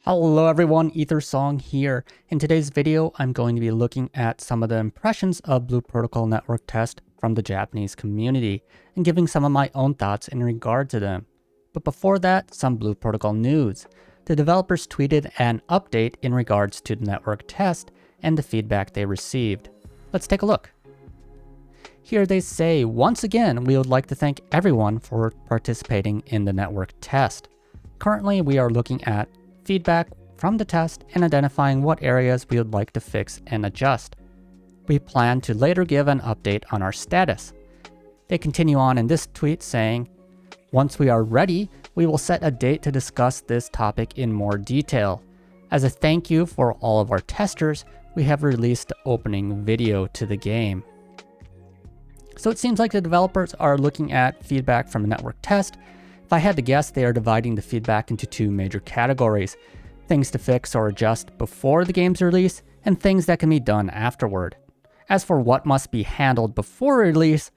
Hello everyone, EtherSong here. In today's video, I'm going to be looking at some of the impressions of Blue Protocol Network Test from the Japanese community and giving some of my own thoughts in regard to them. But before that, some Blue Protocol news. The developers tweeted an update in regards to the network test and the feedback they received. Let's take a look. Here they say, once again, we would like to thank everyone for participating in the network test. Currently, we are looking at feedback from the test and identifying what areas we would like to fix and adjust. We plan to later give an update on our status. They continue on in this tweet saying, once we are ready, we will set a date to discuss this topic in more detail. As a thank you for all of our testers, we have released the opening video to the game. So it seems like the developers are looking at feedback from a network test. If I had to guess, they are dividing the feedback into two major categories: things to fix or adjust before the game's release, and things that can be done afterward. As for what must be handled before release,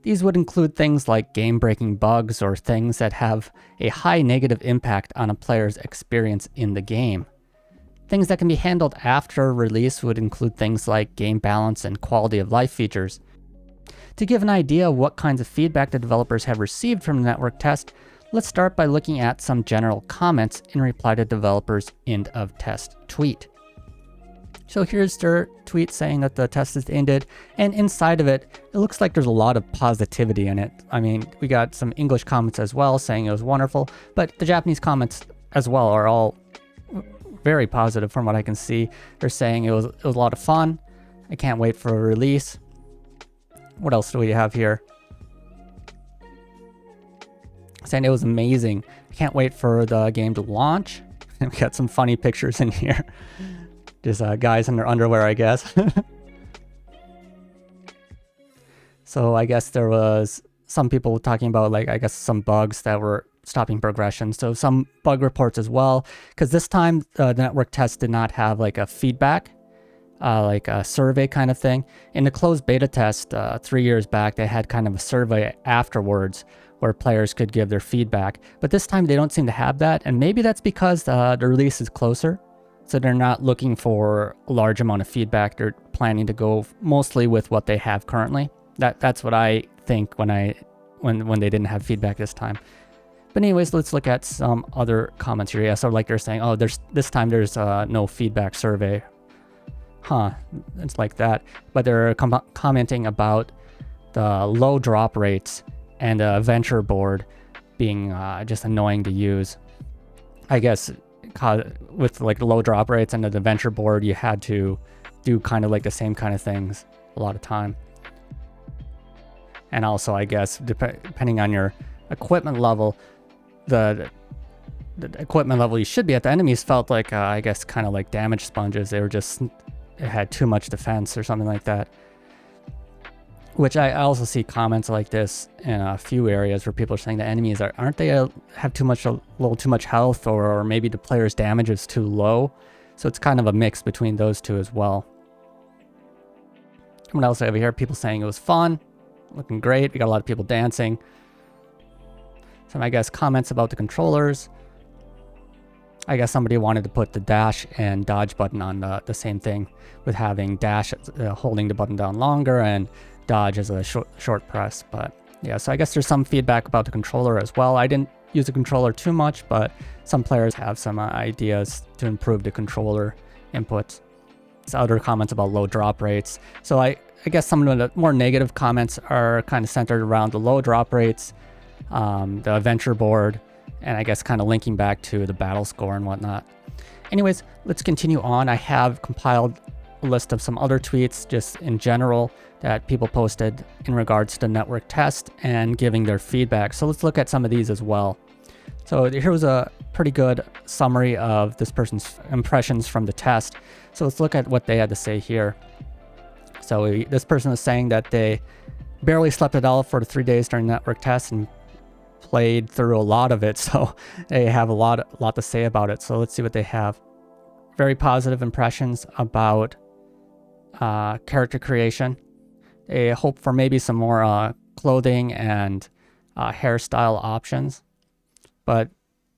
these would include things like game-breaking bugs or things that have a high negative impact on a player's experience in the game. Things that can be handled after release would include things like game balance and quality of life features. To give an idea of what kinds of feedback the developers have received from the network test, let's start by looking at some general comments in reply to developers' end of test tweet. So here's their tweet saying that the test is ended, and inside of it, it looks like there's a lot of positivity in it. I mean, we got some English comments as well saying it was wonderful, but the Japanese comments as well are all very positive from what I can see. They're saying it was a lot of fun. I can't wait for a release. What else do we have here? Saying it was amazing. I can't wait for the game to launch. We got some funny pictures in here. Just guys in their underwear, I guess. So I guess there was some people talking about, like, I guess some bugs that were stopping progression. So some bug reports as well, because this time the network test did not have like a feedback, like a survey kind of thing. In the closed beta test 3 years back, they had kind of a survey afterwards where players could give their feedback. But this time they don't seem to have that, and maybe that's because the release is closer. So they're not looking for a large amount of feedback. They're planning to go mostly with what they have currently. That's what I think when they didn't have feedback this time. But anyways, let's look at some other comments here. Yeah, so like they're saying, oh, this time there's no feedback survey. Huh, it's like that. But they're commenting about the low drop rates and the adventure board being just annoying to use. I guess with like the low drop rates and the adventure board, you had to do kind of like the same kind of things a lot of time. And also, I guess, depending on your equipment level, the equipment level you should be at, the enemies felt like, I guess, kind of like damage sponges. They had too much defense or something like that. Which I also see comments like this in a few areas where people are saying the enemies have a little too much health, or maybe the player's damage is too low. So it's kind of a mix between those two as well. What else over here? People saying it was fun, looking great. We got a lot of people dancing. Some, I guess, comments about the controllers. I guess somebody wanted to put the dash and dodge button on the same thing, with having dash holding the button down longer and dodge as a short press. But yeah, so I guess there's some feedback about the controller as well. I didn't use the controller too much, but some players have some ideas to improve the controller inputs. Some other comments about low drop rates. So I guess some of the more negative comments are kind of centered around the low drop rates, the adventure board, and I guess kind of linking back to the battle score and whatnot. Anyways, let's continue on. I have compiled a list of some other tweets just in general that people posted in regards to the network test and giving their feedback. So let's look at some of these as well. So here was a pretty good summary of this person's impressions from the test. So let's look at what they had to say here. So this person is saying that they barely slept at all for the 3 days during the network test and played through a lot of it. So they have a lot to say about it. So let's see what they have. Very positive impressions about character creation. They hope for maybe some more clothing and hairstyle options, but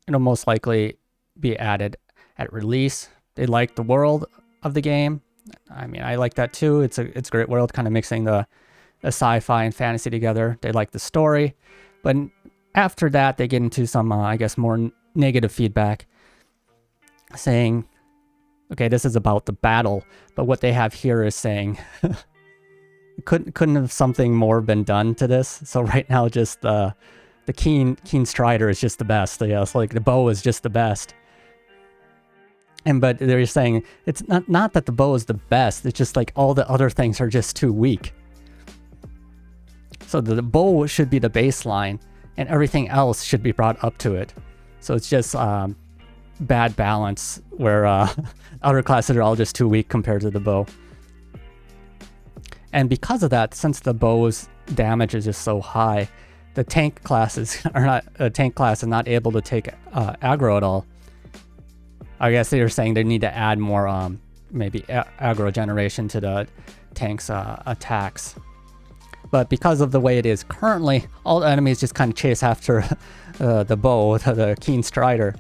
it'll most likely be added at release. They liked the world of the game. I mean, I like that too. It's a great world, kind of mixing the sci-fi and fantasy together. They like the story. But after that, they get into some, I guess, more negative feedback, saying, okay, this is about the battle, but what they have here is saying, couldn't have something more been done to this? So right now, just the keen strider is just the best. Yeah, it's like the bow is just the best. But they're saying it's not that the bow is the best. It's just like all the other things are just too weak. So the bow should be the baseline, and everything else should be brought up to it. So it's just bad balance where other classes are all just too weak compared to the bow. And because of that, since the bow's damage is just so high, the tank classes are not tank class is not able to take aggro at all. I guess they were saying they need to add more maybe aggro generation to the tank's attacks. But because of the way it is currently, all the enemies just kind of chase after the bow, the keen strider.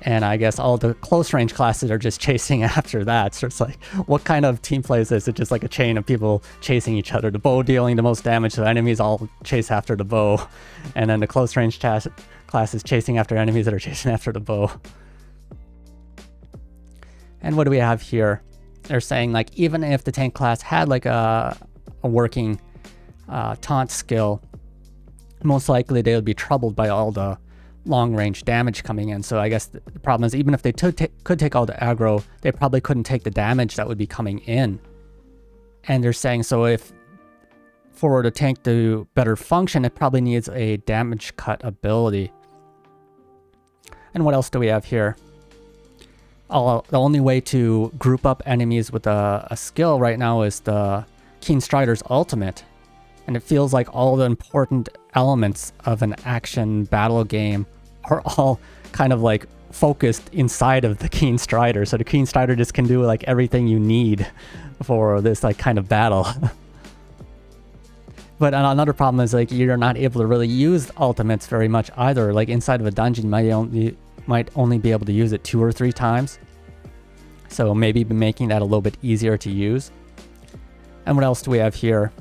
And I guess all the close range classes are just chasing after that. So it's like, what kind of team play is this? It's just like a chain of people chasing each other. The bow dealing the most damage, so the enemies all chase after the bow. And then the close range classes chasing after enemies that are chasing after the bow. And what do we have here? They're saying, like, even if the tank class had like a working taunt skill, most likely they would be troubled by all the long-range damage coming in. So I guess the problem is, even if they could take all the aggro, they probably couldn't take the damage that would be coming in. And they're saying, so if for the tank to better function, it probably needs a damage cut ability. And what else do we have here? The only way to group up enemies with a skill right now is the Keen Strider's ultimate. And it feels like all the important elements of an action battle game are all kind of like focused inside of the Keen Strider. So the Keen Strider just can do like everything you need for this like kind of battle. But another problem is like you're not able to really use ultimates very much either. Like inside of a dungeon, you might only be able to use it 2 or 3 times. So maybe making that a little bit easier to use. And what else do we have here?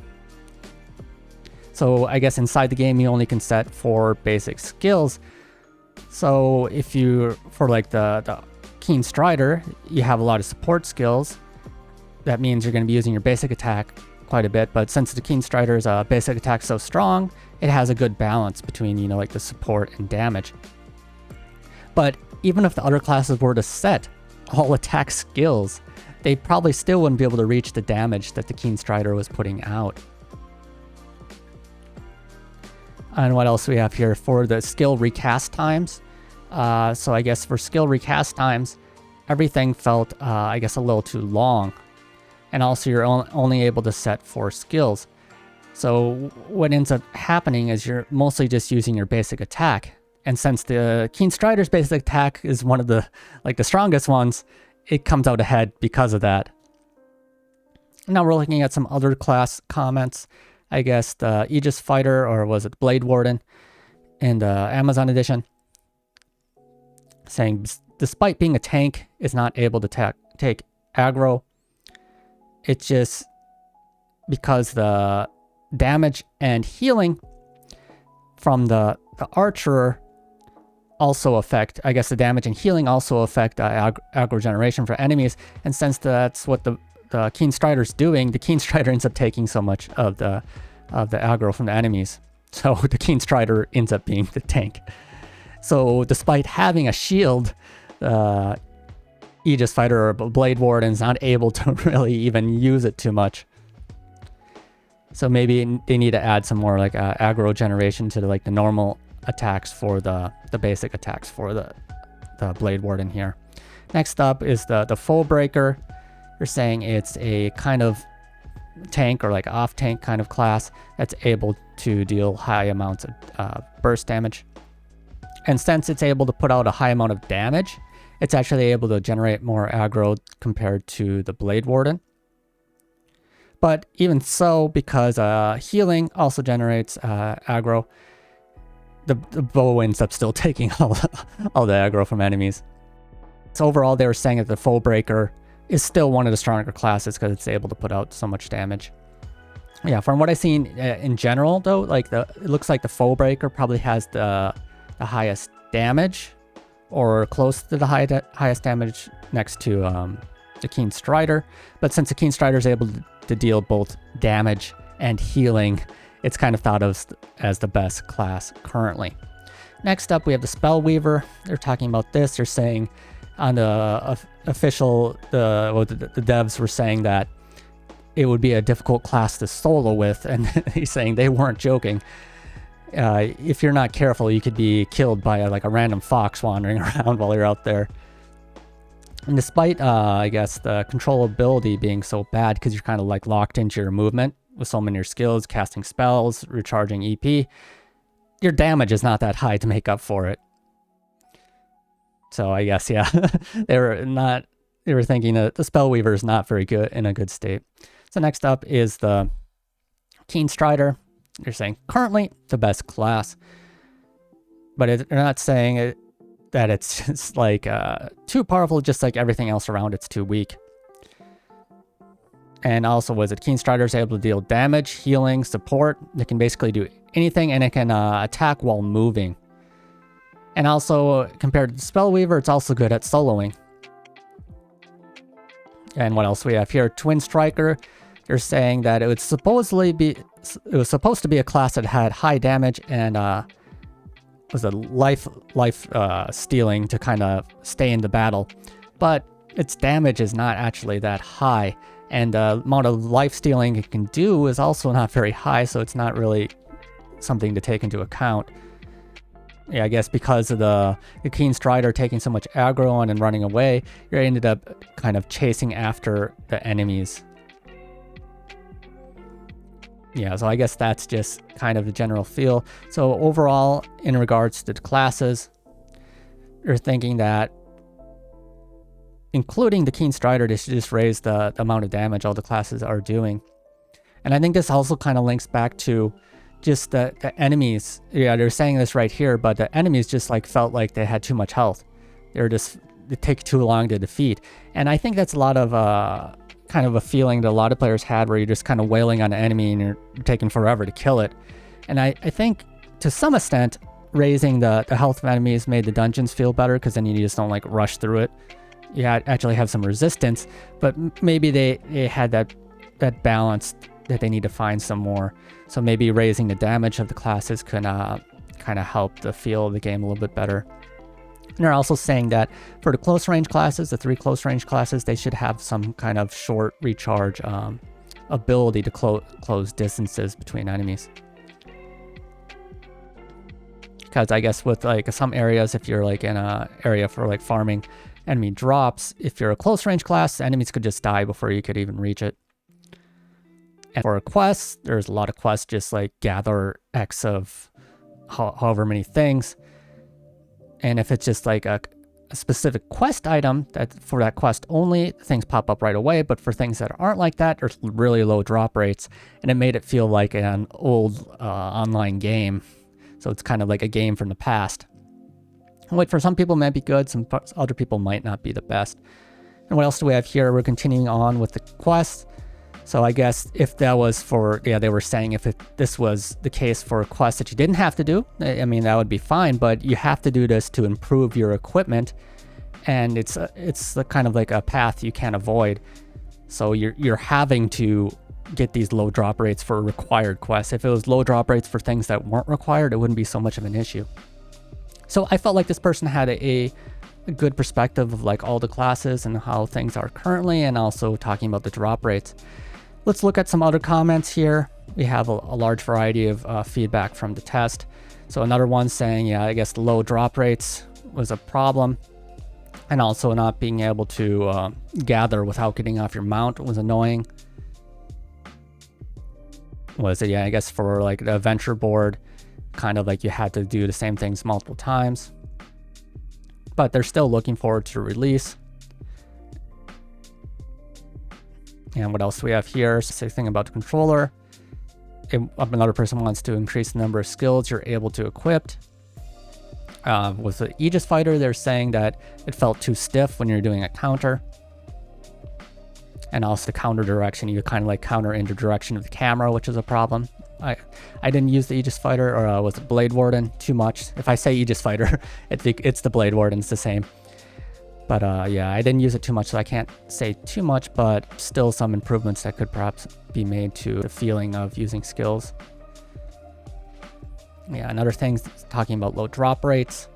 So I guess inside the game, you only can set 4 basic skills. So if you, for like the Keen Strider, you have a lot of support skills. That means you're going to be using your basic attack quite a bit. But since the Keen Strider's basic attack so strong, it has a good balance between, you know, like the support and damage. But even if the other classes were to set all attack skills, they probably still wouldn't be able to reach the damage that the Keen Strider was putting out. And what else do we have here for the skill recast times? So I guess for skill recast times, everything felt, I guess, a little too long. And also you're only able to set 4 skills. So what ends up happening is you're mostly just using your basic attack. And since the Keen Strider's basic attack is one of the strongest ones, it comes out ahead because of that. Now we're looking at some other class comments. I guess the Aegis Fighter, or was it Blade Warden in the Amazon edition, saying despite being a tank, it's not able to take aggro. It's just because the damage and healing from the archer also affect, I guess the damage and healing also affect aggro generation for enemies. And since that's what the Keen Strider's doing, the Keen Strider ends up taking so much of the aggro from the enemies. So the Keen Strider ends up being the tank. So despite having a shield, Aegis Fighter or Blade Warden is not able to really even use it too much. So maybe they need to add some more like aggro generation to the normal attacks for the basic attacks for the Blade Warden here. Next up is the Foe Breaker. You're saying it's a kind of tank or like off tank kind of class that's able to deal high amounts of burst damage. And since it's able to put out a high amount of damage, it's actually able to generate more aggro compared to the Blade Warden. But even so, because healing also generates aggro, the bow ends up still taking all the aggro from enemies. So overall, they were saying that the Foe Breaker is still one of the stronger classes because it's able to put out so much damage. Yeah, from what I've seen in general, though, like it looks like the Foe Breaker probably has the highest damage, or close to the highest damage, next to the Keen Strider. But since the Keen Strider is able to deal both damage and healing, it's kind of thought of as the best class currently. Next up, we have the Spell Weaver. They're talking about this. They're saying on the official, the devs were saying that it would be a difficult class to solo with, and he's saying they weren't joking. If you're not careful, you could be killed by like a random fox wandering around while you're out there. And despite, I guess, the controllability being so bad because you're kind of like locked into your movement with so many of your skills, casting spells, recharging EP, your damage is not that high to make up for it. So I guess, yeah, they were thinking that the Spellweaver is not very good, in a good state. So next up is the Keen Strider. They're saying currently the best class, but they're not saying that it's just like too powerful, just like everything else around it's too weak. And also, Keen Strider is able to deal damage, healing, support. It can basically do anything, and it can attack while moving. And also, compared to the Spellweaver, it's also good at soloing. And what else we have here? Twin Striker. They're saying that it was supposed to be a class that had high damage and was a life stealing to kind of stay in the battle, but its damage is not actually that high, and the amount of life stealing it can do is also not very high, so it's not really something to take into account. Yeah, I guess because of the Keen Strider taking so much aggro on and running away, you ended up kind of chasing after the enemies. Yeah, so I guess that's just kind of the general feel. So overall, in regards to the classes, you're thinking that including the Keen Strider, they should just raise the amount of damage all the classes are doing. And I think this also kind of links back to just the enemies. Yeah, they're saying this right here, but the enemies just like felt like they had too much health. They take too long to defeat. And I think that's a lot of kind of a feeling that a lot of players had, where you're just kind of wailing on an enemy and you're taking forever to kill it. And I think to some extent, raising the health of enemies made the dungeons feel better, because then you just don't like rush through it. You actually have some resistance, but maybe they had that balance that they need to find some more. So maybe raising the damage of the classes could kind of help the feel of the game a little bit better. And they're also saying that for the close range classes, the 3 close range classes, they should have some kind of short recharge ability to close distances between enemies. Because I guess with like some areas, if you're like in a area for like farming enemy drops, if you're a close range class, enemies could just die before you could even reach it. And for quests, there's a lot of quests, just like gather X of however many things. And if it's just like a specific quest item, that for that quest only, things pop up right away. But for things that aren't like that, there's really low drop rates. And it made it feel like an old online game. So it's kind of like a game from the past. Which for some people might be good, some other people might not be the best. And what else do we have here? We're continuing on with the quests. So I guess if that was for, they were saying if this was the case for a quest that you didn't have to do, I mean, that would be fine, but you have to do this to improve your equipment, and it's kind of like a path you can't avoid. So you're having to get these low drop rates for required quests. If it was low drop rates for things that weren't required, it wouldn't be so much of an issue. So I felt like this person had a good perspective of like all the classes and how things are currently, and also talking about the drop rates. Let's look at some other comments here. We have a large variety of feedback from the test. So another one saying, yeah, I guess the low drop rates was a problem. And also not being able to gather without getting off your mount was annoying. Yeah, I guess for like the adventure board, kind of like you had to do the same things multiple times. But they're still looking forward to release. And what else do we have here? Same thing about the controller. If another person wants to increase the number of skills you're able to equip. With the Aegis Fighter, they're saying that it felt too stiff when you're doing a counter. And also the counter direction, you kind of like counter in the direction of the camera, which is a problem. I didn't use the Aegis Fighter, or was it Blade Warden, too much. If I say Aegis Fighter, it's the Blade Warden, it's the same. But yeah, I didn't use it too much, so I can't say too much, but still some improvements that could perhaps be made to the feeling of using skills. Yeah, another thing, talking about low drop rates.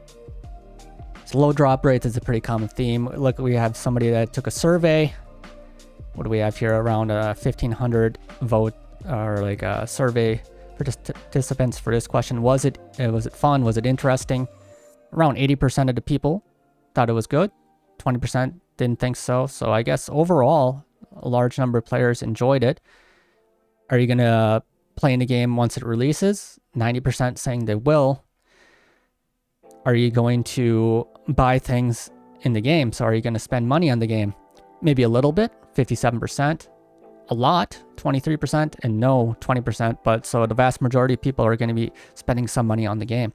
So low drop rates is a pretty common theme. Look, we have somebody that took a survey. What do we have here? Around 1,500 vote, or like survey participants for this question. Was it fun? Was it interesting? Around 80% of the people thought it was good. 20% didn't think so. So I guess overall, a large number of players enjoyed it. Are you gonna play in the game once it releases? 90% saying they will. Are you going to buy things in the game? So are you going to spend money on the game? Maybe a little bit, 57%. A lot, 23%, and no, 20%. But so the vast majority of people are going to be spending some money on the game.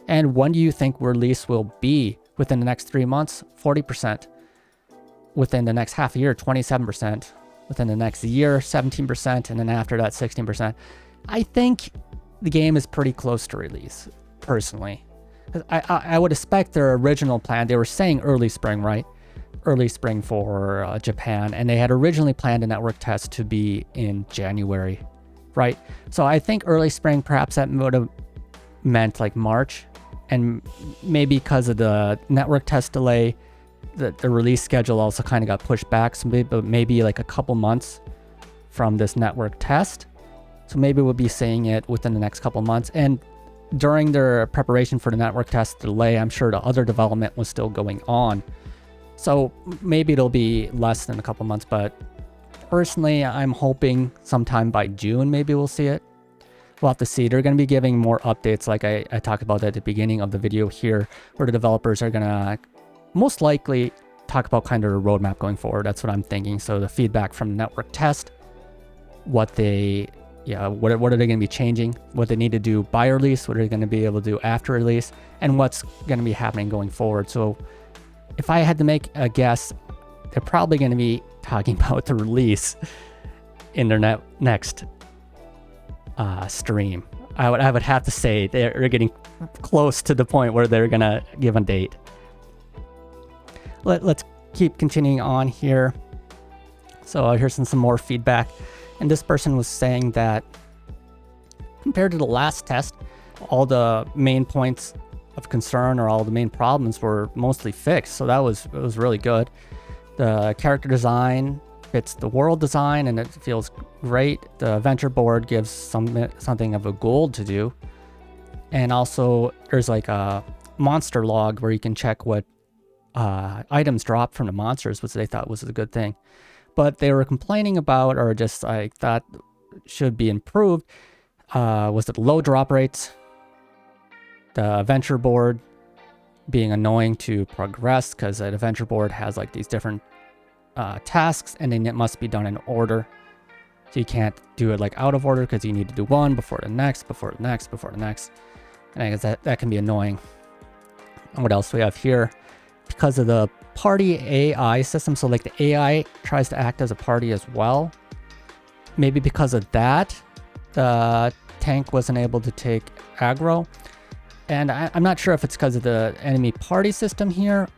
And when do you think release will be? Within the next 3 months, 40%. Within the next half a year, 27%. Within the next year, 17%. And then after that, 16%. I think the game is pretty close to release, personally. I would expect their original plan, they were saying early spring, right? Early spring for Japan. And they had originally planned a network test to be in January, right? So I think early spring, perhaps that would have meant like March. And maybe because of the network test delay, the release schedule also kind of got pushed back. So maybe like a couple months from this network test. So maybe we'll be seeing it within the next couple months. And during their preparation for the network test delay, I'm sure the other development was still going on. So maybe it'll be less than a couple months. But personally, I'm hoping sometime by June, maybe we'll see it. We'll have to see. They're going to be giving more updates like I talked about at the beginning of the video here, where the developers are going to most likely talk about kind of a roadmap going forward. That's what I'm thinking. So the feedback from the network test, what are they going to be changing, what they need to do by release, what are they going to be able to do after release, and what's going to be happening going forward. So if I had to make a guess, they're probably going to be talking about the release in their next stream. I would have to say they're getting close to the point where they're gonna give a date. Let's keep continuing on here. So here's some more feedback, and this person was saying that compared to the last test, all the main points of concern or all the main problems were mostly fixed. So it was really good. The character design fits the world design and it feels great. The adventure board gives something of a goal to do. And also there's like a monster log where you can check what items drop from the monsters, which they thought was a good thing. But they were complaining about, or just I thought should be improved, was the low drop rates, the adventure board being annoying to progress because an adventure board has like these different tasks, and then it must be done in order. So you can't do it like out of order because you need to do one before the next, before the next, before the next. And I guess that can be annoying. And what else do we have here? Because of the party AI system, so like the AI tries to act as a party as well. Maybe because of that, the tank wasn't able to take aggro. And I'm not sure if it's because of the enemy party system here,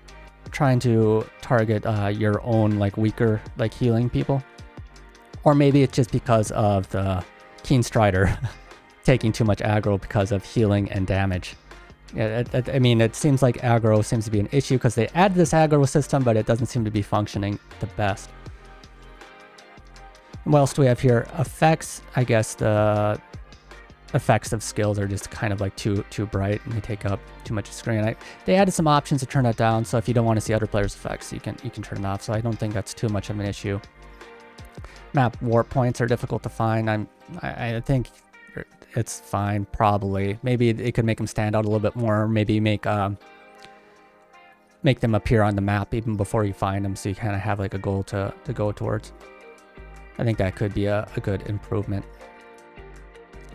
trying to target your own like weaker like healing people, or maybe it's just because of the Keen Strider taking too much aggro because of healing and damage. Yeah, I mean, it seems like aggro seems to be an issue because they added this aggro system, but it doesn't seem to be functioning the best. And what else do we have here? Effects. I guess the effects of skills are just kind of like too bright and they take up too much screen. They added some options to turn that down, so if you don't want to see other players' effects, you can turn it off. So I don't think that's too much of an issue. Map warp points are difficult to find. I think it's fine, probably. Maybe it could make them stand out a little bit more. Maybe make them appear on the map even before you find them, so you kind of have like a goal to go towards. I think that could be a good improvement.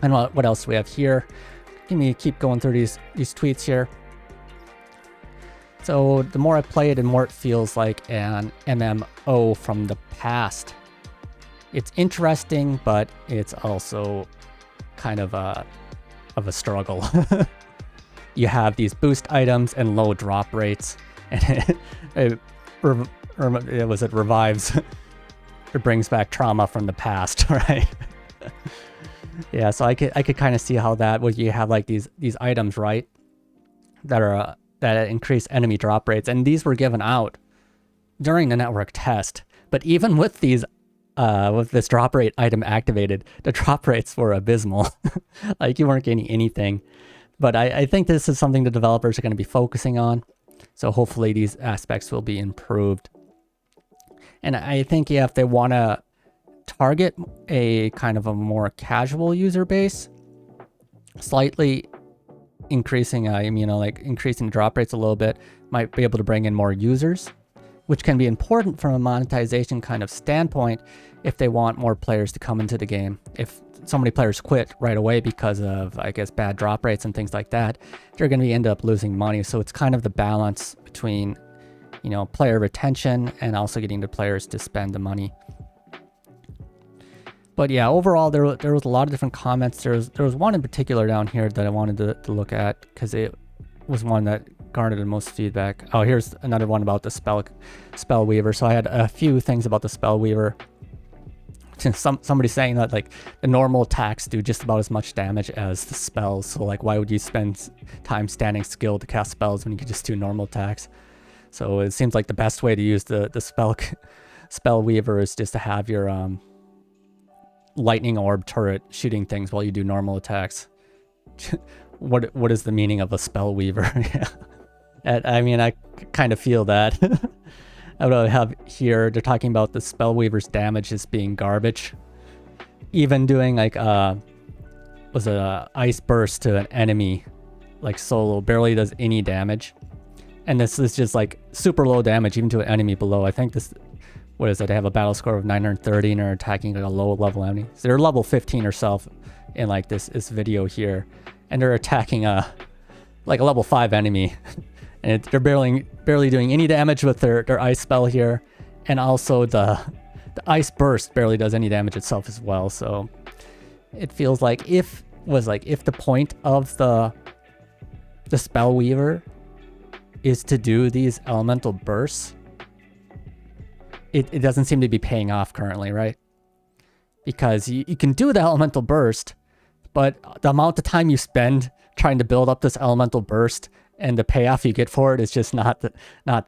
And what else do we have here? Let me keep going through these tweets here. So the more I play it, the more it feels like an MMO from the past. It's interesting, but it's also kind of a struggle. You have these boost items and low drop rates, and it revives. It brings back trauma from the past, right? Yeah, so I could kind of see how that would, you have like these items, right, that are that increase enemy drop rates, and these were given out during the network test. But even with these with this drop rate item activated, the drop rates were abysmal. Like you weren't getting anything. But I think this is something the developers are going to be focusing on. So hopefully these aspects will be improved. And I think, yeah, if they want to target a kind of a more casual user base, slightly increasing, like increasing drop rates a little bit, might be able to bring in more users, which can be important from a monetization kind of standpoint if they want more players to come into the game. If so many players quit right away because of, I guess, bad drop rates and things like that, they're going to end up losing money. So it's kind of the balance between, player retention and also getting the players to spend the money. But yeah, overall, there was a lot of different comments. There was one in particular down here that I wanted to look at because it was one that garnered the most feedback. Oh, here's another one about the spell weaver. So I had a few things about the spell weaver. Somebody saying that like the normal attacks do just about as much damage as the spells. So like, why would you spend time standing still to cast spells when you could just do normal attacks? So it seems like the best way to use the spell weaver is just to have your lightning orb turret shooting things while you do normal attacks. What is the meaning of a spell weaver? Yeah. I mean, I kind of feel that. I would have here, they're talking about the spell weaver's damage as being garbage. Even doing like was a ice burst to an enemy like solo barely does any damage. And this is just like super low damage even to an enemy below. I think this, what is it? They have a battle score of 930 and are attacking like a low level enemy. So they're level 15 or so in like this video here. And they're attacking like a level 5 enemy. And they're barely doing any damage with their ice spell here. And also the ice burst barely does any damage itself as well. So it feels like if the point of the spell weaver is to do these elemental bursts, it doesn't seem to be paying off currently, right? Because you can do the elemental burst, but the amount of time you spend trying to build up this elemental burst and the payoff you get for it is just not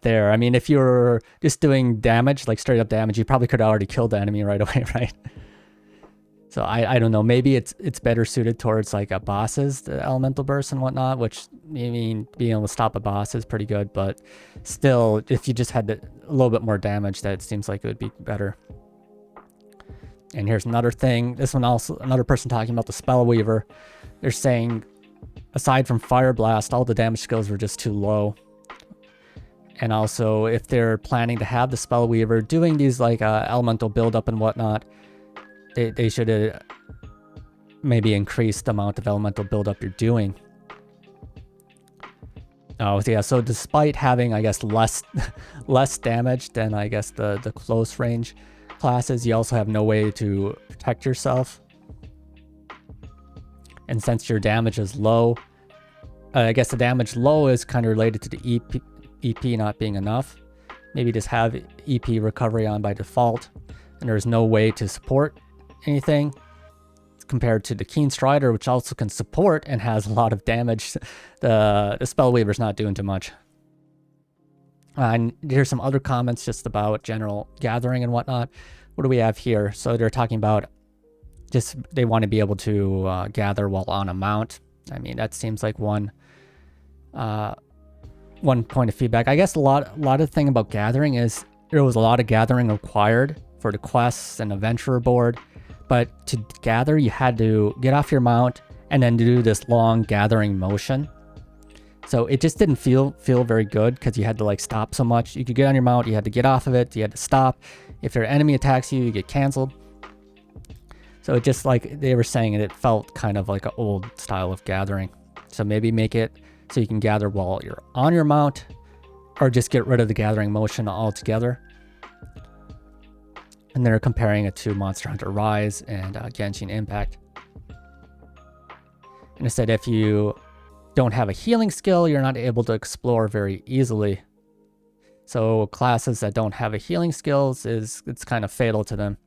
there. I mean, if you're just doing damage, like straight up damage, you probably could have already killed the enemy right away, right? So I don't know. Maybe it's better suited towards like a bosses, the elemental burst and whatnot, which, I mean, being able to stop a boss is pretty good, but still, if you just had a little bit more damage, that seems like it would be better. And here's another thing. This one also, another person talking about the spell weaver. They're saying, aside from Fire Blast, all the damage skills were just too low. And also, if they're planning to have the spell weaver doing these like elemental buildup and whatnot, they should maybe increase the amount of elemental buildup you're doing. Oh yeah, so despite having, I guess, less damage than, I guess, the close range classes, you also have no way to protect yourself. And since your damage is low, I guess the damage low is kind of related to the EP not being enough. Maybe just have EP recovery on by default, and there's no way to support anything compared to the Keen Strider, which also can support and has a lot of damage. The spell weaver's not doing too much. And here's some other comments just about general gathering and whatnot. What do we have here? So they're talking about just they want to be able to gather while on a mount. I mean, that seems like one point of feedback. I guess a lot of thing about gathering is there was a lot of gathering required for the quests and adventurer board, but to gather you had to get off your mount and then do this long gathering motion. So it just didn't feel very good because you had to like stop so much. You could get on your mount, you had to get off of it, you had to stop. If your enemy attacks you, you get canceled. So it just, like they were saying, it felt kind of like an old style of gathering. So maybe make it so you can gather while you're on your mount or just get rid of the gathering motion altogether. And they're comparing it to Monster Hunter Rise and Genshin Impact. And it said if you don't have a healing skill, you're not able to explore very easily. So classes that don't have a healing skills, it's kind of fatal to them.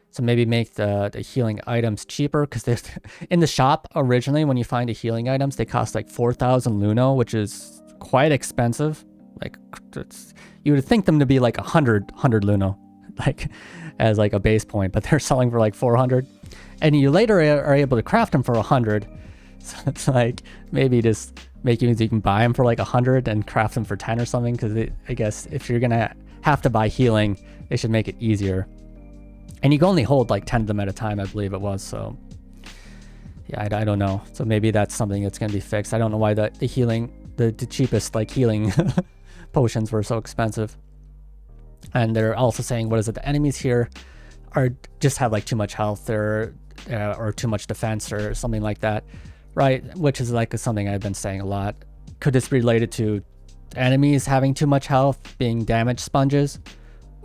So maybe make the healing items cheaper, because in the shop originally, when you find the healing items, they cost like 4,000 Luno, which is quite expensive. Like you would think them to be like 100 Luno, like as like a base point, but they're selling for like 400, and you later are able to craft them for 100. So it's like maybe just make it so you can buy them for like 100 and craft them for 10 or something, because I guess if you're gonna have to buy healing, they should make it easier. And you can only hold like 10 of them at a time, I believe it was. So yeah, I don't know. So maybe that's something that's going to be fixed. I don't know why the healing, the cheapest like healing potions were so expensive. And they're also saying, what is it? The enemies here are just have like too much health or too much defense or something like that, right? Which is like something I've been saying a lot. Could this be related to enemies having too much health, being damage sponges?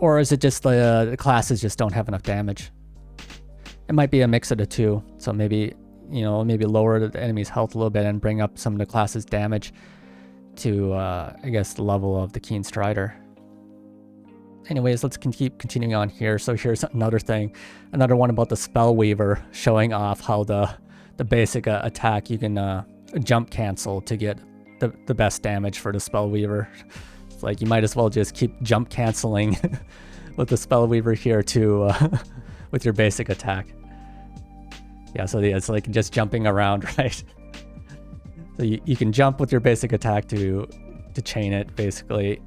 Or is it just the classes just don't have enough damage? It might be a mix of the two. So maybe, maybe lower the enemy's health a little bit and bring up some of the class's damage to, I guess, the level of the Keen Strider. Anyways, let's keep continuing on here. So here's another thing, another one about the Spell Weaver, showing off how the basic attack you can jump cancel to get the best damage for the Spell Weaver. Like you might as well just keep jump canceling with the Spell Weaver here too, with your basic attack. Yeah, so yeah, it's like just jumping around, right? So you can jump with your basic attack to chain it basically,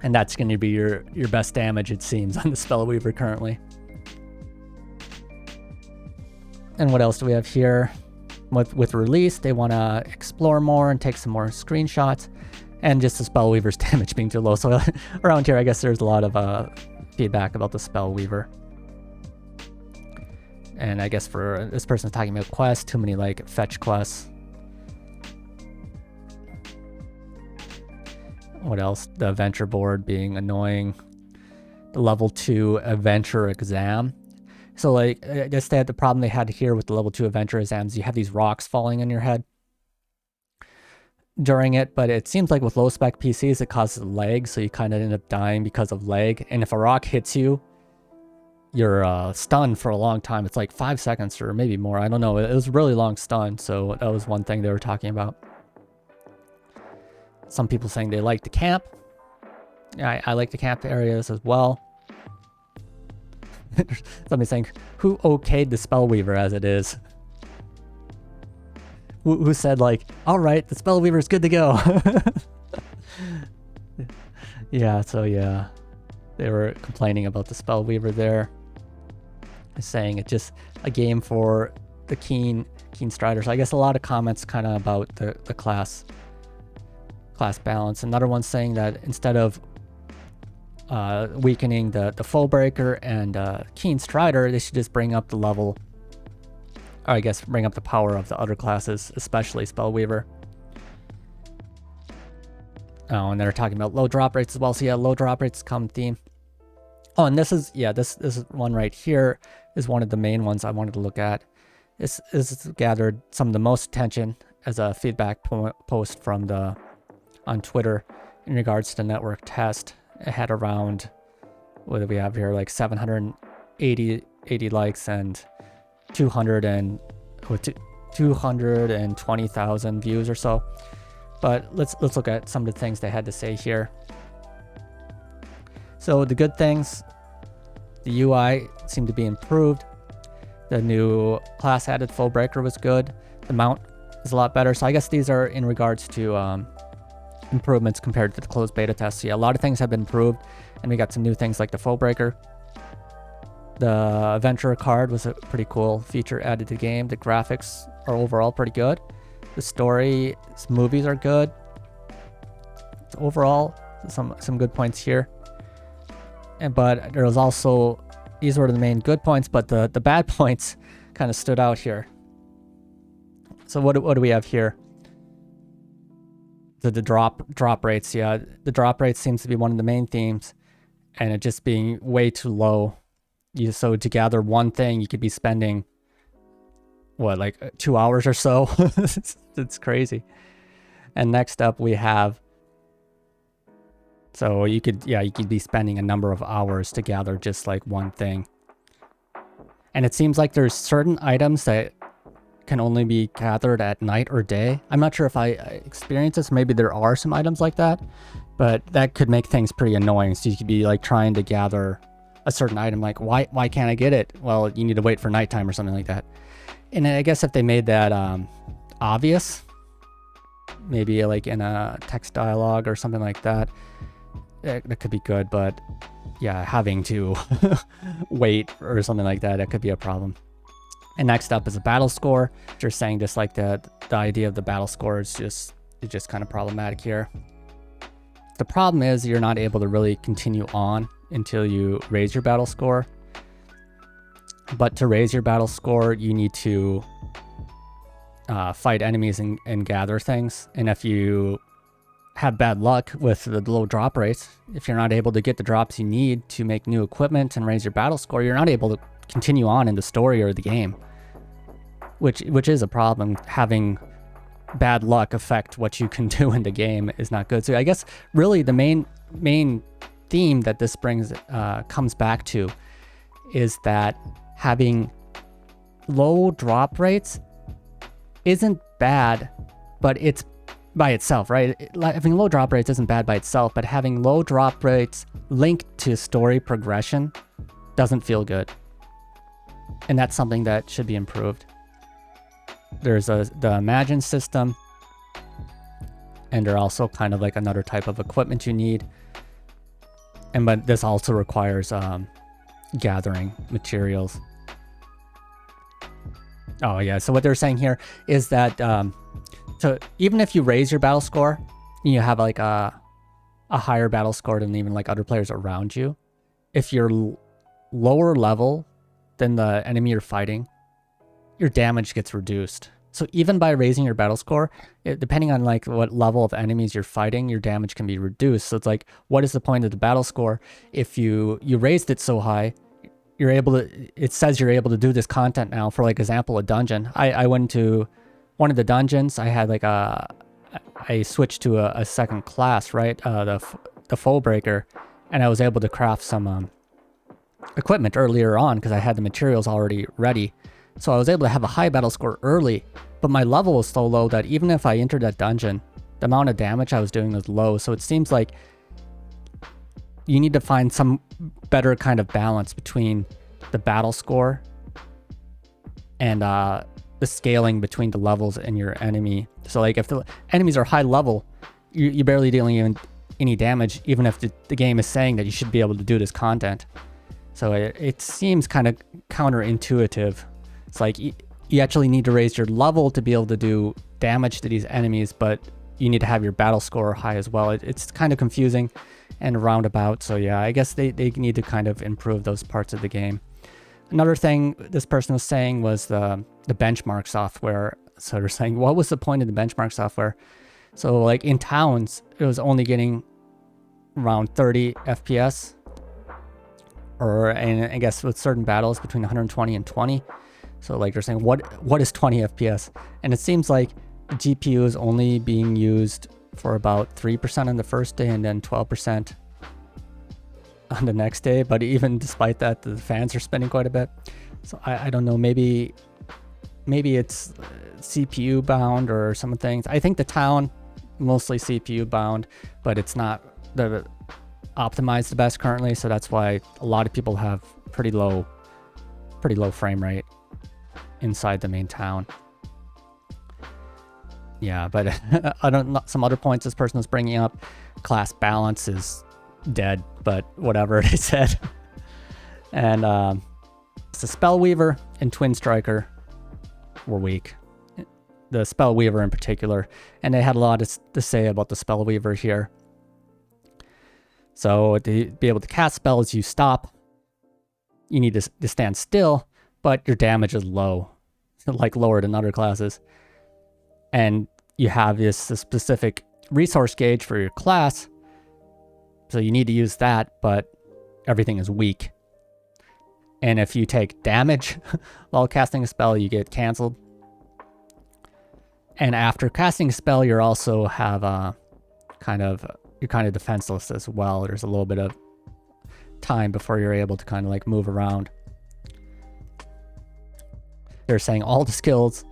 and that's going to be your best damage, it seems, on the Spell Weaver currently. And what else do we have here? With release, they want to explore more and take some more screenshots. And just the Spell Weaver's damage being too low. So around here, I guess there's a lot of feedback about the Spell Weaver. And I guess for this person talking about quests, too many like fetch quests. What else? The adventure board being annoying. The level 2 adventure exam. So like, I guess they had the problem they had here with the level 2 adventure exams. You have these rocks falling on your head during it, but it seems like with low spec PCs it causes lag, so you kind of end up dying because of lag. And if a rock hits you, you're stunned for a long time. It's like 5 seconds or maybe more, I don't know. It was a really long stun, so that was one thing they were talking about. Some people saying they like the camp. I like the camp areas as well. Somebody saying, who okayed the Spell Weaver as it is? Who said like, all right, the Spell Weaver is good to go. Yeah, so yeah, they were complaining about the Spell Weaver there, saying it's just a game for the Keen Striders. I guess a lot of comments kind of about the class balance. Another one saying that instead of weakening the Foe Breaker and Keen Strider, they should just bring up the level, or I guess bring up the power of the other classes, especially Spell Weaver. Oh, and they're talking about low drop rates as well. So yeah, low drop rates come theme. Oh, and this is one right here is one of the main ones I wanted to look at. This gathered some of the most attention as a feedback post from on Twitter in regards to the network test. It had around, what do we have here, like 780 likes and 220,000 views or so. But let's look at some of the things they had to say here. So the good things, the UI seemed to be improved. The new class added Foe Breaker was good. The mount is a lot better. So I guess these are in regards to improvements compared to the closed beta test. So yeah, a lot of things have been improved, and we got some new things like the Foe Breaker. The Adventurer card was a pretty cool feature added to the game. The graphics are overall pretty good. The story, movies are good. So overall, some good points here. But there was also, these were the main good points, but the bad points kind of stood out here. So what do we have here? the drop rates. Yeah, the drop rate seems to be one of the main themes, and it just being way too low. So to gather one thing, you could be spending what, like 2 hours or so. It's crazy. And next up we have, so you could be spending a number of hours to gather just like one thing. And it seems like there's certain items that can only be gathered at night or day. I'm not sure if I experienced this. Maybe there are some items like that, but that could make things pretty annoying. So you could be like trying to gather a certain item, like why can't I get it? Well, you need to wait for nighttime or something like that. And I guess if they made that obvious, maybe like in a text dialogue or something like that, that could be good. But yeah, having to wait or something like that, that could be a problem. And next up is a battle score. You're saying just like the idea of the battle score is just kind of problematic here. The problem is you're not able to really continue on until you raise your battle score. But to raise your battle score, you need to fight enemies and gather things. And if you have bad luck with the low drop rates, if you're not able to get the drops you need to make new equipment and raise your battle score, you're not able to continue on in the story or the game, which is a problem. Having bad luck affect what you can do in the game is not good. So I guess really the main theme that this comes back to is that having low drop rates isn't bad, but it's by itself, right? Having low drop rates isn't bad by itself, but having low drop rates linked to story progression doesn't feel good. And that's something that should be improved. There's the Imagine system, and there are also kind of like another type of equipment you need. But this also requires gathering materials. Oh yeah, so what they're saying here is that so even if you raise your battle score, you have like a higher battle score than even like other players around you. If you're lower level than the enemy you're fighting, your damage gets reduced. So even by raising your battle score, depending on like what level of enemies you're fighting, your damage can be reduced. So it's like, what is the point of the battle score? If you raised it so high, you're able to, it says you're able to do this content now. For like example, a dungeon. I went to one of the dungeons. I had like I switched to a second class, right? The Foe Breaker, and I was able to craft some equipment earlier on because I had the materials already ready. So I was able to have a high battle score early, but my level was so low that even if I entered that dungeon, the amount of damage I was doing was low. So it seems like you need to find some better kind of balance between the battle score and the scaling between the levels in your enemy. So like if the enemies are high level, you're barely dealing any damage, even if the game is saying that you should be able to do this content. So it seems kind of counterintuitive. It's like you actually need to raise your level to be able to do damage to these enemies, but you need to have your battle score high as well. It's kind of confusing and roundabout. So yeah, I guess they need to kind of improve those parts of the game. Another thing this person was saying was the benchmark software. So they're saying, what was the point of the benchmark software? So like in towns, it was only getting around 30 FPS, and I guess with certain battles between 120 and 20. So like they're saying, what is 20 FPS? And it seems like the GPU is only being used for about 3% on the first day and then 12% on the next day. But even despite that, the fans are spending quite a bit. So I don't know, maybe it's CPU bound or some things. I think the town mostly CPU bound, but it's not optimized the best currently. So that's why a lot of people have pretty low frame rate inside the main town. Yeah, but some other points this person was bringing up. Class balance is dead, but whatever, they said. And the Spellweaver and Twin Striker were weak. The Spellweaver in particular. And they had a lot to say about the Spellweaver here. So to be able to cast spells, you stop. You need to stand still, but your damage is low. Like lower than other classes. And you have this specific resource gauge for your class, so you need to use that, but everything is weak. And if you take damage while casting a spell, you get canceled. And after casting a spell, you also have you're kind of defenseless as well. There's a little bit of time before you're able to kind of like move around. They're saying all the skills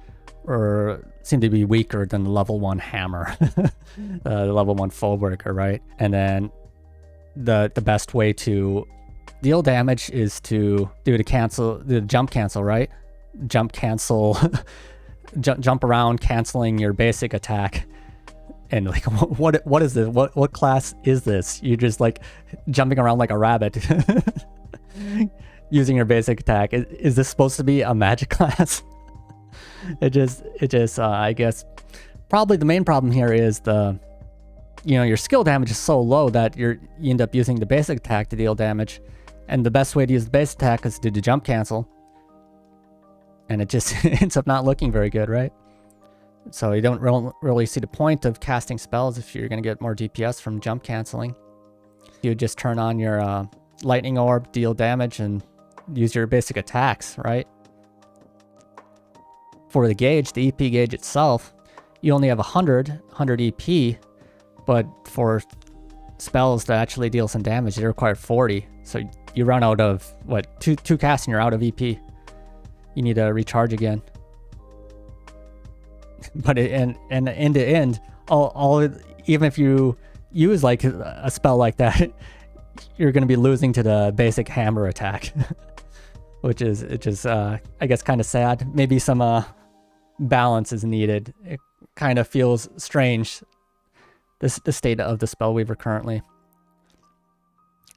seem to be weaker than the level 1 hammer, the level 1 Fullbreaker, right? And then the best way to deal damage is to do the jump cancel, right? Jump cancel, jump around, canceling your basic attack. And like, what is this? What class is this? You're just like jumping around like a rabbit, using your basic attack. Is this supposed to be a magic class? It just I guess probably the main problem here is your skill damage is so low that you end up using the basic attack to deal damage, and the best way to use the basic attack is to do the jump cancel, and it just ends up not looking very good, right? So you don't really see the point of casting spells if you're going to get more DPS from jump canceling. You just turn on your lightning orb, deal damage, and use your basic attacks, right? For the gauge, the EP gauge itself, you only have 100 EP, but for spells that actually deal some damage, they require 40. So you run out of, what, two casts and you're out of EP. You need to recharge again. But and end to end, even if you use like a spell like that, you're going to be losing to the basic hammer attack, which is I guess kind of sad. Maybe some balance is needed. It kind of feels strange, the state of the Spellweaver currently.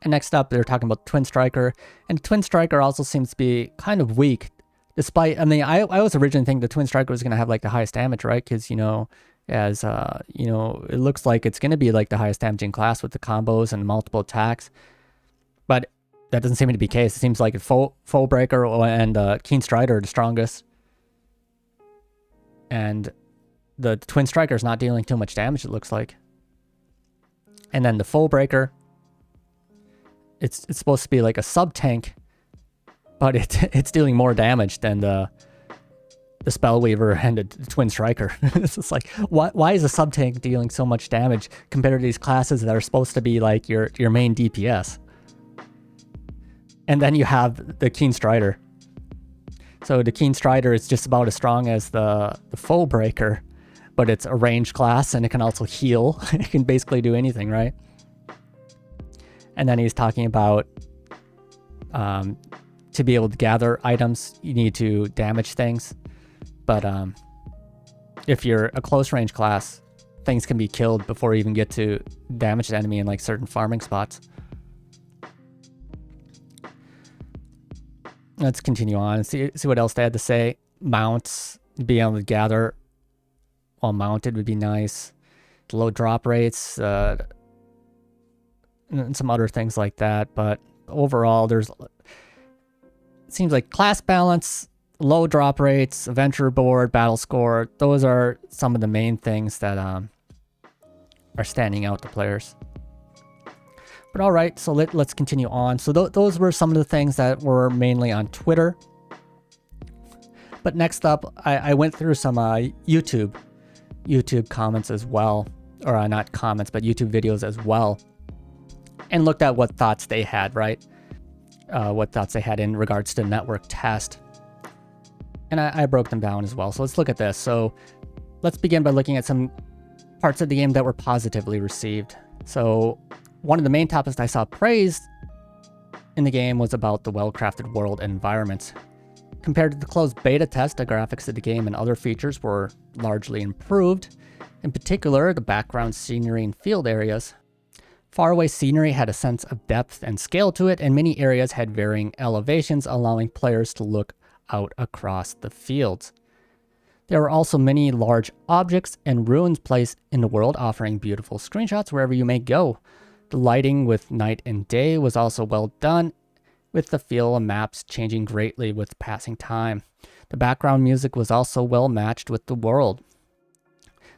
And next up, they're talking about Twin Striker, and Twin Striker also seems to be kind of weak. Despite, I mean, I was originally thinking the Twin Striker was going to have like the highest damage, right? Because, it looks like it's going to be like the highest damaging class with the combos and multiple attacks. But that doesn't seem to be the case. It seems like Fullbreaker and Keen Strider are the strongest. And the Twin Striker is not dealing too much damage, it looks like. And then the Fullbreaker, it's supposed to be like a sub-tank, but it's dealing more damage than the Spellweaver and the Twin Striker. It's just like, why is a sub-tank dealing so much damage compared to these classes that are supposed to be like your main DPS? And then you have the Keen Strider. So the Keen Strider is just about as strong as the Fullbreaker, but it's a ranged class and it can also heal. It can basically do anything, right? And then he's talking about to be able to gather items, you need to damage things. But if you're a close range class, things can be killed before you even get to damage the enemy in like certain farming spots. Let's continue on and see what else they had to say. Mounts, being able to gather while mounted would be nice. Low drop rates, and some other things like that. But overall, it seems like class balance, low drop rates, adventure board, battle score, those are some of the main things that are standing out to players. But all right, so let's continue on. So those were some of the things that were mainly on Twitter. But next up, I went through some YouTube comments as well, or not comments, but YouTube videos as well, and looked at what thoughts they had, right? What thoughts they had in regards to network test. And I broke them down as well. So let's look at this. So let's begin by looking at some parts of the game that were positively received. So one of the main topics I saw praised in the game was about the well-crafted world and environments. Compared to the closed beta test, the graphics of the game and other features were largely improved. In particular, the background scenery and field areas. Faraway scenery had a sense of depth and scale to it, and many areas had varying elevations, allowing players to look out across the fields. There were also many large objects and ruins placed in the world, offering beautiful screenshots wherever you may go. The lighting with night and day was also well done, with the feel of maps changing greatly with passing time. The background music was also well matched with the world.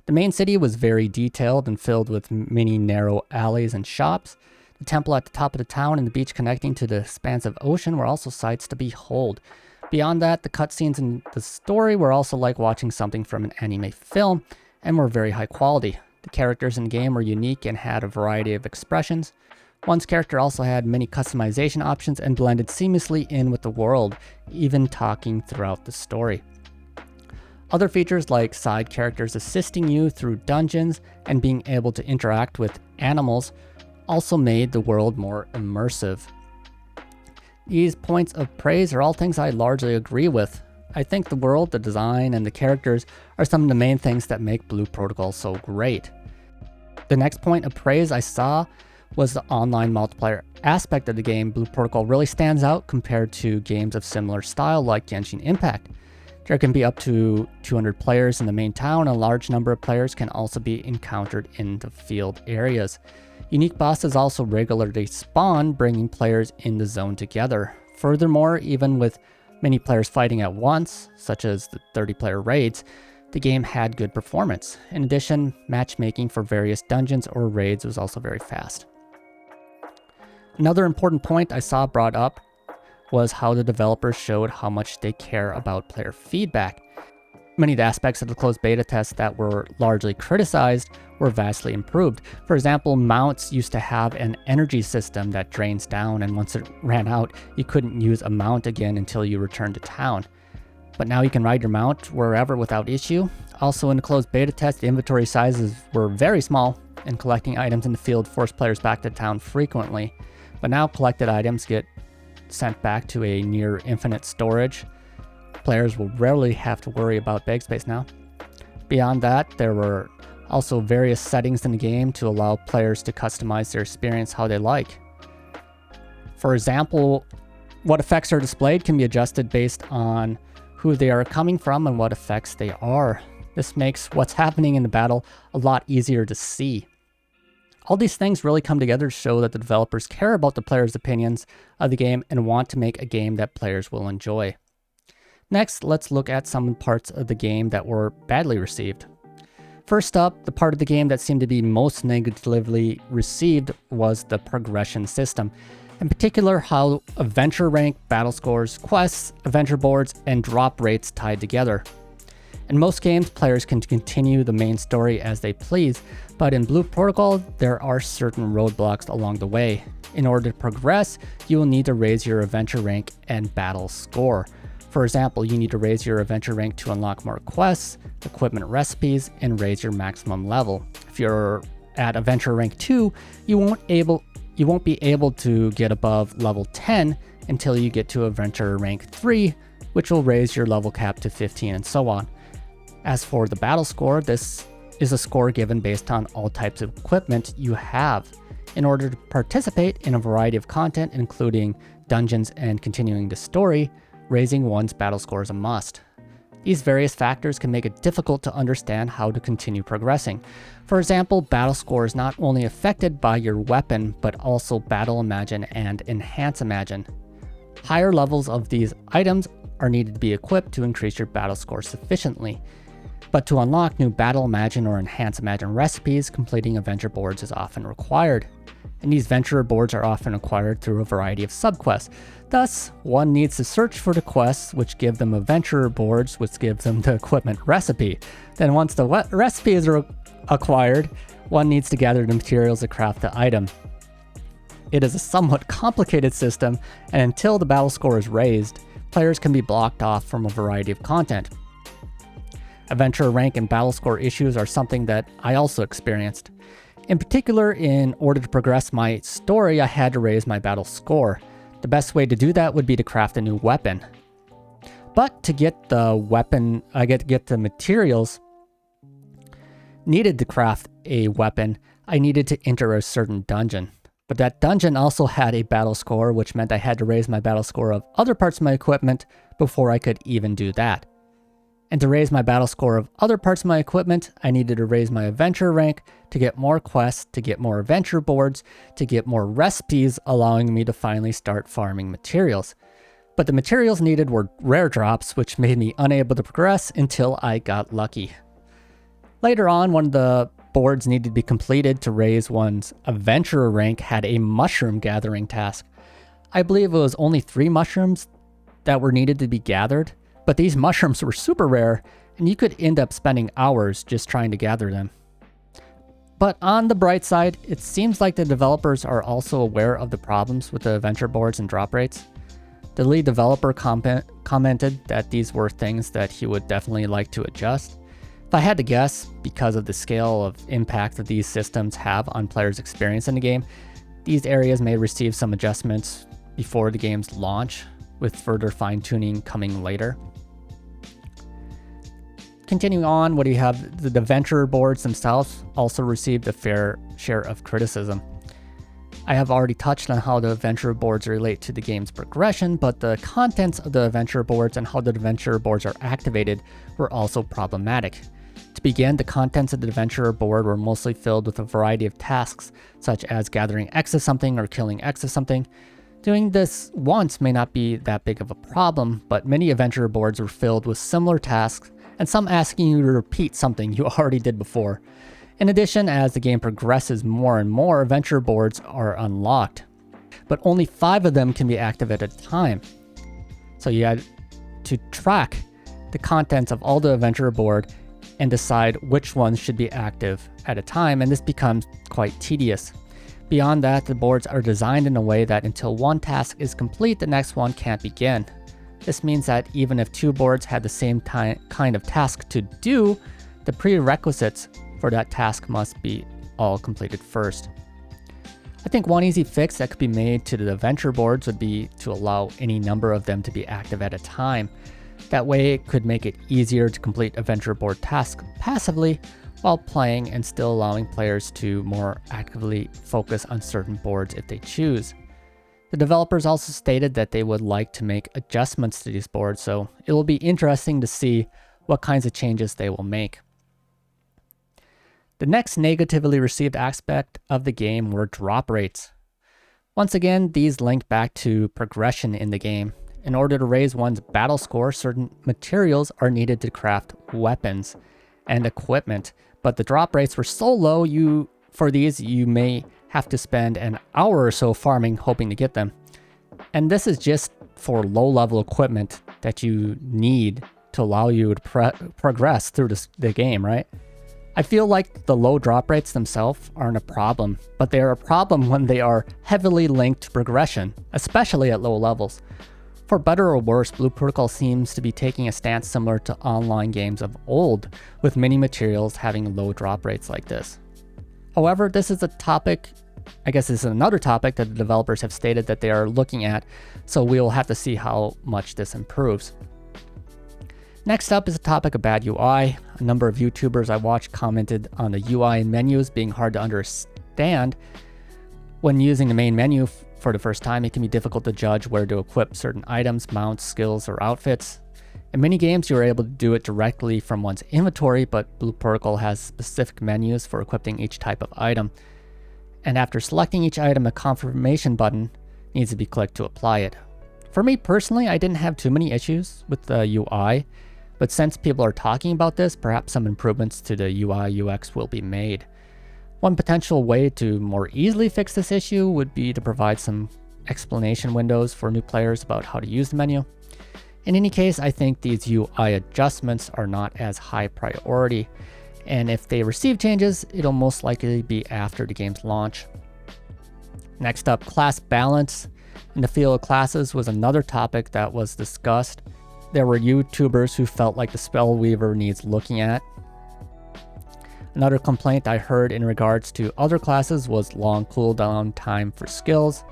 The main city was very detailed and filled with many narrow alleys and shops. The temple at the top of the town and the beach connecting to the expansive ocean were also sights to behold. Beyond that, the cutscenes in the story were also like watching something from an anime film and were very high quality. The characters in the game were unique and had a variety of expressions. One's character also had many customization options and blended seamlessly in with the world, even talking throughout the story. Other features like side characters assisting you through dungeons and being able to interact with animals also made the world more immersive. These points of praise are all things I largely agree with. I think the world, the design, and the characters are some of the main things that make Blue Protocol so great. The next point of praise I saw was the online multiplayer aspect of the game. Blue Protocol really stands out compared to games of similar style like Genshin Impact. There can be up to 200 players in the main town, and a large number of players can also be encountered in the field areas. Unique bosses also regularly spawn, bringing players in the zone together. Furthermore, even with many players fighting at once, such as the 30-player raids, the game had good performance. In addition, matchmaking for various dungeons or raids was also very fast. Another important point I saw brought up was how the developers showed how much they care about player feedback. Many of the aspects of the closed beta test that were largely criticized were vastly improved. For example, mounts used to have an energy system that drains down, and once it ran out, you couldn't use a mount again until you returned to town. But now you can ride your mount wherever without issue. Also in the closed beta test, the inventory sizes were very small, and collecting items in the field forced players back to town frequently. But now collected items get sent back to a near infinite storage. Players will rarely have to worry about bag space now. Beyond that, there were also various settings in the game to allow players to customize their experience how they like. For example, what effects are displayed can be adjusted based on who they are coming from and what effects they are. This makes what's happening in the battle a lot easier to see. All these things really come together to show that the developers care about the players' opinions of the game and want to make a game that players will enjoy. Next, let's look at some parts of the game that were badly received. First up, the part of the game that seemed to be most negatively received was the progression system. In particular, how adventure rank, battle scores, quests, adventure boards, and drop rates tied together. In most games, players can continue the main story as they please, but in Blue Protocol, there are certain roadblocks along the way. In order to progress, you will need to raise your adventure rank and battle score. For example, you need to raise your adventure rank to unlock more quests, equipment recipes, and raise your maximum level. If you're at adventure rank 2, you won't be able to get above level 10 until you get to adventure rank 3, which will raise your level cap to 15 and so on. As for the battle score, this is a score given based on all types of equipment you have. In order to participate in a variety of content, including dungeons and continuing the story, raising one's battle score is a must. These various factors can make it difficult to understand how to continue progressing. For example, battle score is not only affected by your weapon, but also Battle Imagine and Enhance Imagine. Higher levels of these items are needed to be equipped to increase your battle score sufficiently. But to unlock new Battle Imagine or Enhance Imagine recipes, completing adventure boards is often required. And these venture boards are often acquired through a variety of subquests. Thus, one needs to search for the quests which give them adventure boards, which give them the equipment recipe. Then once the recipe is acquired, one needs to gather the materials to craft the item. It is a somewhat complicated system, and until the battle score is raised, players can be blocked off from a variety of content. Adventure rank and battle score issues are something that I also experienced. In particular, in order to progress my story, I had to raise my battle score. The best way to do that would be to craft a new weapon. But to get the weapon, get the materials needed to craft a weapon, I needed to enter a certain dungeon. But that dungeon also had a battle score, which meant I had to raise my battle score of other parts of my equipment before I could even do that. And to raise my battle score of other parts of my equipment, I needed to raise my adventure rank to get more quests, to get more adventure boards, to get more recipes, allowing me to finally start farming materials. But the materials needed were rare drops, which made me unable to progress until I got lucky. Later on, one of the boards needed to be completed to raise one's adventurer rank had a mushroom gathering task. I believe it was only 3 mushrooms that were needed to be gathered, but these mushrooms were super rare and you could end up spending hours just trying to gather them. But on the bright side, it seems like the developers are also aware of the problems with the adventure boards and drop rates. The lead developer commented that these were things that he would definitely like to adjust. If I had to guess, because of the scale of impact that these systems have on players' experience in the game, these areas may receive some adjustments before the game's launch, with further fine-tuning coming later. Continuing on, what do you have? The adventure boards themselves also received a fair share of criticism. I have already touched on how the adventure boards relate to the game's progression, but the contents of the adventure boards and how the adventure boards are activated were also problematic. To begin, the contents of the adventure board were mostly filled with a variety of tasks, such as gathering X of something or killing X of something. Doing this once may not be that big of a problem, but many adventure boards were filled with similar tasks, and some asking you to repeat something you already did before. In addition, as the game progresses more and more, adventure boards are unlocked, but only 5 of them can be active at a time. So you had to track the contents of all the adventure board and decide which ones should be active at a time, and this becomes quite tedious. Beyond that, the boards are designed in a way that until one task is complete, the next one can't begin. This means that even if 2 boards had the same kind of task to do, the prerequisites for that task must be all completed first. I think one easy fix that could be made to the adventure boards would be to allow any number of them to be active at a time. That way it could make it easier to complete adventure board tasks passively while playing, and still allowing players to more actively focus on certain boards if they choose. The developers also stated that they would like to make adjustments to these boards, so it will be interesting to see what kinds of changes they will make. The next negatively received aspect of the game were drop rates. Once again, these link back to progression in the game. In order to raise one's battle score, certain materials are needed to craft weapons and equipment, but the drop rates were so low for these you may have to spend an hour or so farming hoping to get them. And this is just for low-level equipment that you need to allow you to progress through the game, right? I feel like the low drop rates themselves aren't a problem, but they are a problem when they are heavily linked to progression, especially at low levels. For better or worse, Blue Protocol seems to be taking a stance similar to online games of old, with many materials having low drop rates like this. However, this is a topic, I guess this is another topic that the developers have stated that they are looking at, so we'll have to see how much this improves. Next up is a topic of bad UI. A number of YouTubers I watched commented on the UI and menus being hard to understand. When using the main menu for the first time, it can be difficult to judge where to equip certain items, mounts, skills, or outfits. In many games, you are able to do it directly from one's inventory, but Blue Protocol has specific menus for equipping each type of item. And after selecting each item, a confirmation button needs to be clicked to apply it. For me personally, I didn't have too many issues with the UI, but since people are talking about this, perhaps some improvements to the UI UX will be made. One potential way to more easily fix this issue would be to provide some explanation windows for new players about how to use the menu. In any case, I think these UI adjustments are not as high priority, and if they receive changes, it'll most likely be after the game's launch. Next up, class balance in the field of classes was another topic that was discussed. There were YouTubers who felt like the Spellweaver needs looking at. Another complaint I heard in regards to other classes was long cooldown time for skills.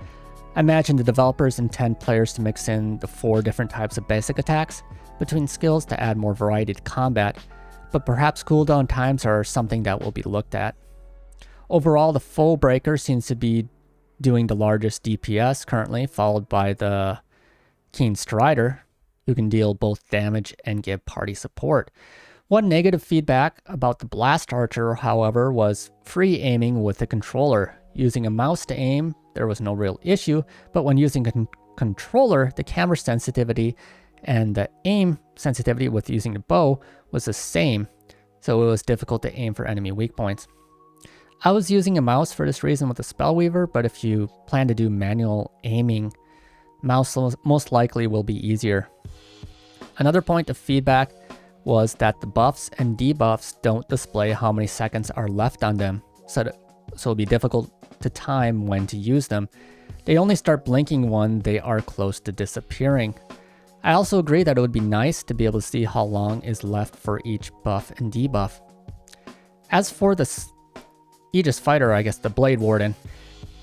I imagine the developers intend players to mix in the 4 different types of basic attacks between skills to add more variety to combat, but perhaps cooldown times are something that will be looked at. Overall, the Foe Breaker seems to be doing the largest DPS currently, followed by the Keen Strider, who can deal both damage and give party support. One negative feedback about the Blast Archer, however, was free aiming with the controller. Using a mouse to aim, there was no real issue, but when using a controller, the camera sensitivity and the aim sensitivity with using the bow was the same. so it was difficult to aim for enemy weak points. I was using a mouse for this reason with the Spellweaver, but if you plan to do manual aiming, mouse most likely will be easier. Another point of feedback was that the buffs and debuffs don't display how many seconds are left on them, so it'll be difficult to time when to use them. They only start blinking when they are close to disappearing. I also agree that it would be nice to be able to see how long is left for each buff and debuff. As for the Aegis Fighter, I guess the Blade Warden,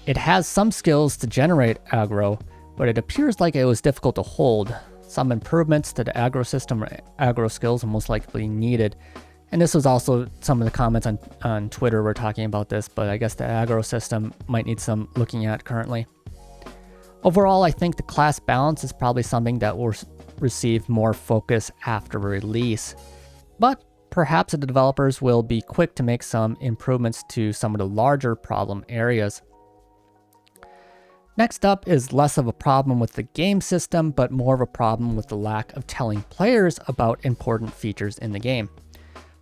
it has some skills to generate aggro, but it appears like it was difficult to hold. Some improvements to the aggro system or aggro skills are most likely needed. And this was also some of the comments on Twitter were talking about this, but I guess the aggro system might need some looking at currently. Overall, I think the class balance is probably something that will receive more focus after release. But perhaps the developers will be quick to make some improvements to some of the larger problem areas. Next up is less of a problem with the game system, but more of a problem with the lack of telling players about important features in the game.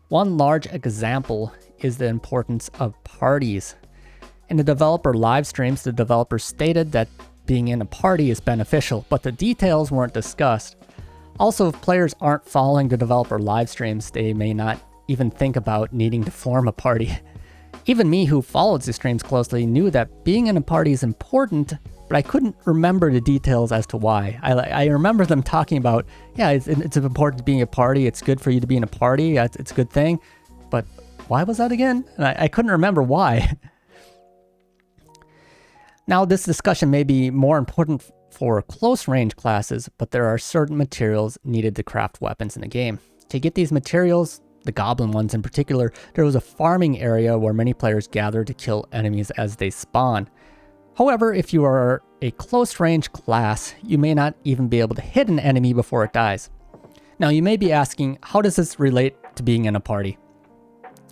One large example is the importance of parties. In the developer live streams, the developers stated that being in a party is beneficial, but the details weren't discussed. Also, if players aren't following the developer live streams, they may not even think about needing to form a party. Even me, who follows the streams closely, knew that being in a party is important, but I couldn't remember the details as to why. I remember them talking about, yeah, it's important to be in a party, it's good for you to be in a party, it's a good thing, but why was that again? And I couldn't remember why. Now, this discussion may be more important for close range classes, but there are certain materials needed to craft weapons in the game. To get these materials, the goblin ones in particular, there was a farming area where many players gathered to kill enemies as they spawn. However, if you are a close range class, you may not even be able to hit an enemy before it dies. Now, you may be asking, how does this relate to being in a party?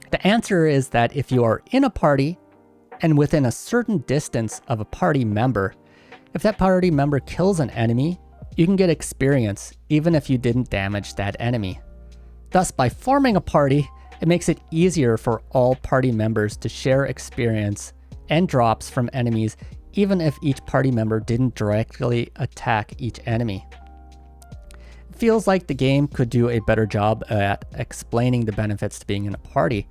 The answer is that if you are in a party and within a certain distance of a party member, if that party member kills an enemy, you can get experience even if you didn't damage that enemy. Thus, by forming a party, it makes it easier for all party members to share experience and drops from enemies, even if each party member didn't directly attack each enemy. It feels like the game could do a better job at explaining the benefits to being in a party.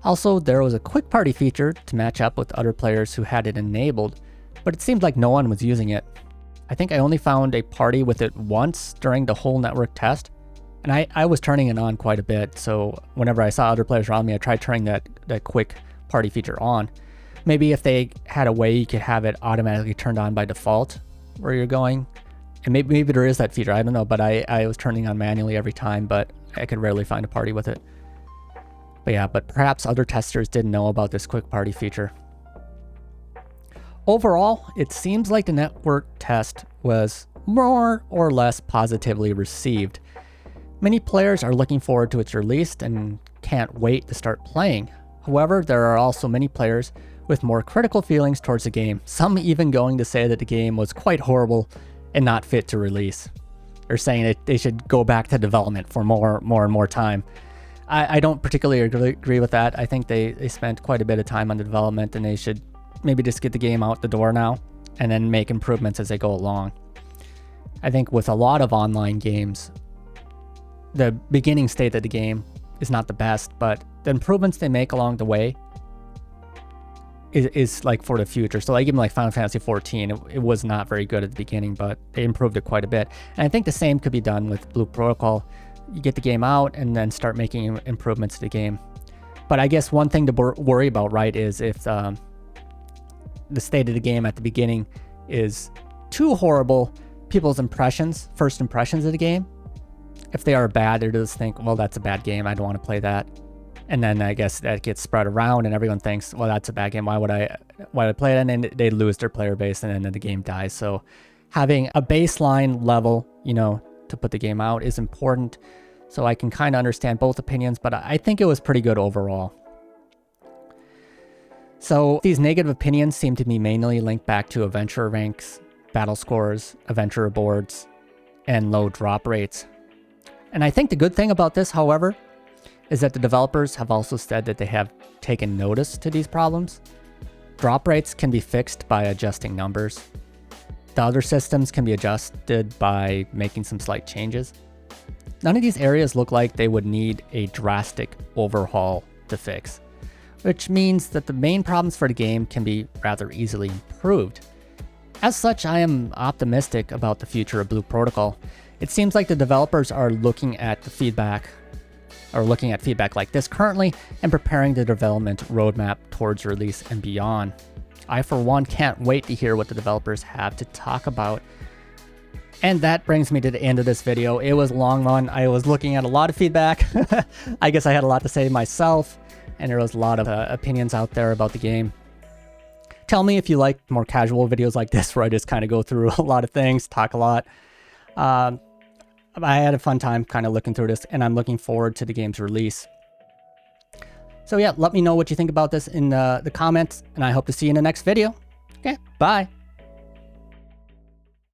Also, there was a quick party feature to match up with other players who had it enabled, but it seemed like no one was using it. I think I only found a party with it once during the whole network test, and I was turning it on quite a bit, so whenever I saw other players around me, I tried turning that quick party feature on. Maybe if they had a way you could have it automatically turned on by default where you're going, and maybe there is that feature, I don't know, but I was turning on manually every time, but I could rarely find a party with it. But yeah, but perhaps other testers didn't know about this quick party feature. Overall, it seems like the network test was more or less positively received. Many players are looking forward to its release and can't wait to start playing. However, there are also many players with more critical feelings towards the game, some even going to say that the game was quite horrible and not fit to release. They're saying that they should go back to development for more and more time. I don't particularly agree with that. I think they spent quite a bit of time on the development, and they should maybe just get the game out the door now and then make improvements as they go along. I think with a lot of online games, the beginning state of the game is not the best, but the improvements they make along the way is like for the future. So like even like Final Fantasy XIV, it was not very good at the beginning, but they improved it quite a bit. And I think the same could be done with Blue Protocol. You get the game out and then start making improvements to the game. But I guess one thing to worry about, right, is if the state of the game at the beginning is too horrible, people's first impressions of the game, if they are bad, they just think, well, that's a bad game, I don't want to play that. And then I guess that gets spread around and everyone thinks, well, that's a bad game, why would I play it? And then they lose their player base and then the game dies. So having a baseline level, to put the game out is important. So I can kind of understand both opinions, but I think it was pretty good overall. So these negative opinions seem to be mainly linked back to adventurer ranks, battle scores, adventurer boards, and low drop rates. And I think the good thing about this, however, is that the developers have also said that they have taken notice to these problems. Drop rates can be fixed by adjusting numbers. The other systems can be adjusted by making some slight changes. None of these areas look like they would need a drastic overhaul to fix, which means that the main problems for the game can be rather easily improved. As such, I am optimistic about the future of Blue Protocol. It seems like the developers are looking at feedback like this currently and preparing the development roadmap towards release and beyond. I, for one, can't wait to hear what the developers have to talk about. And that brings me to the end of this video. It was a long one. I was looking at a lot of feedback. I guess I had a lot to say myself, and there was a lot of opinions out there about the game. Tell me if you like more casual videos like this where I just kind of go through a lot of things, talk a lot. I had a fun time kind of looking through this, and I'm looking forward to the game's release. So yeah, let me know what you think about this in the comments, and I hope to see you in the next video. Okay, bye.